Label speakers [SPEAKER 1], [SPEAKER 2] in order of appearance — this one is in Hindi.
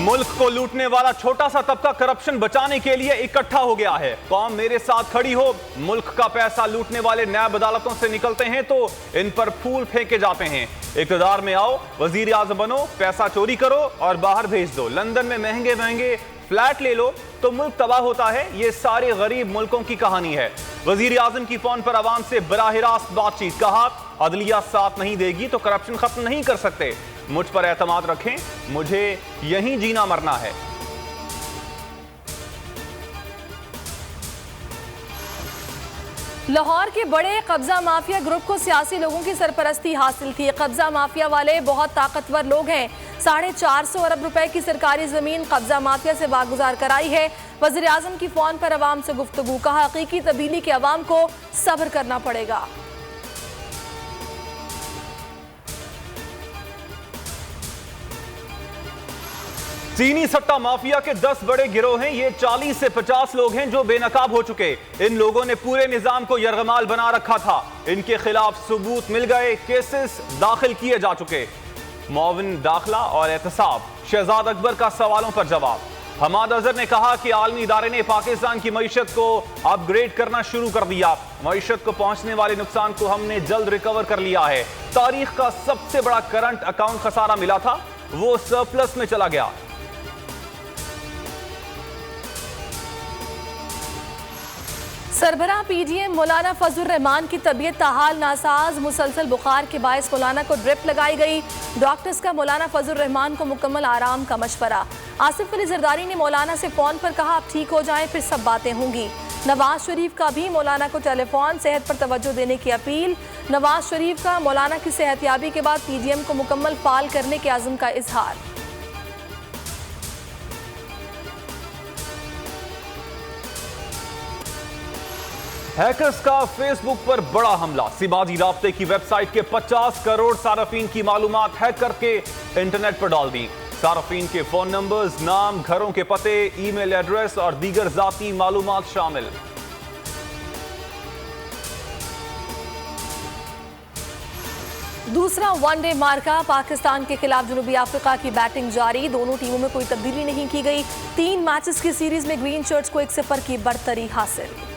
[SPEAKER 1] मुल्क को लूटने वाला छोटा सा तबका करप्शन बचाने के लिए इकट्ठा हो गया है। कौम मेरे साथ खड़ी हो। मुल्क का पैसा लूटने वाले न्याय अदालतों से निकलते हैं तो इन पर फूल फेंके जाते हैं। इक़्तिदार में आओ, वजीर आज़म बनो, पैसा चोरी करो और बाहर भेज दो। लंदन में महंगे महंगे फ्लैट ले लो तो मुल्क तबाह होता है। ये सारे गरीब मुल्कों की कहानी है। वजीर आज़म की फोन पर आवाम से बराह रास्त बातचीत। कहा, अदलिया साथ नहीं देगी तो करप्शन खत्म नहीं कर सकते। मुझ पर एतमाद रखें, मुझे यहीं जीना मरना है।
[SPEAKER 2] लाहौर के बड़े कब्जा माफिया ग्रुप को सियासी लोगों की सरपरस्ती हासिल थी। कब्जा माफिया वाले बहुत ताकतवर लोग हैं। 450 अरब रुपए की सरकारी जमीन कब्जा माफिया से वागुजार कराई है। वज़ीर आज़म की फोन पर अवाम से गुफ्तगू। कहा, हकीकी तब्दीली के अवाम को सब्र करना पड़ेगा।
[SPEAKER 1] चीनी सट्टा माफिया के 10 बड़े गिरोह हैं। ये 40 से 50 लोग हैं जो बेनकाब हो चुके। इन लोगों ने पूरे निजाम को यरगमाल बना रखा था। इनके खिलाफ सबूत मिल गए, केसेस दाखिल किए जा चुके। मुआविन दाखिला और एहतसाब। शहजाद अकबर का सवालों पर जवाब। हमाद अजहर ने कहा कि आलमी इदारे ने पाकिस्तान की मईशत को अपग्रेड करना शुरू कर दिया। मईशत को पहुंचने वाले नुकसान को हमने जल्द रिकवर कर लिया है। तारीख का सबसे बड़ा करंट अकाउंट खसारा मिला था, वो सरप्लस में चला गया।
[SPEAKER 2] सरबराह पीडीएम मौलाना फजलुर रहमान की तबीयत ताहाल नासाज। मुसलसल बुखार के बायस मौलाना को ड्रिप लगाई गई। डॉक्टर्स का मौलाना फजलुर रहमान को मुकम्मल आराम का मशवरा। आसिफ अली जरदारी ने मौलाना से फोन पर कहा, आप ठीक हो जाएं फिर सब बातें होंगी। नवाज शरीफ का भी मौलाना को टेलीफोन, सेहत पर तवज्जो देने की अपील। नवाज शरीफ का मौलाना की सेहतयाबी के बाद पीडीएम को मुकम्मल फाल करने के आज़म का इजहार।
[SPEAKER 1] हैकर्स का फेसबुक पर बड़ा हमला। सिबाजी राब्ते की वेबसाइट के 50 करोड़ सार्फिन की मालूमात हैक करके इंटरनेट पर डाल दी। सार्फिन के फोन नंबर्स, नाम, घरों के पते, ईमेल एड्रेस और दीगर जाती मालूमात शामिल।
[SPEAKER 2] दूसरा वनडे मार्का पाकिस्तान के खिलाफ जनूबी अफ्रीका की बैटिंग जारी। दोनों टीमों में कोई तब्दीली नहीं की गई। 3 मैचेस की सीरीज में ग्रीन शर्ट्स को 1-0 की बढ़तरी हासिल।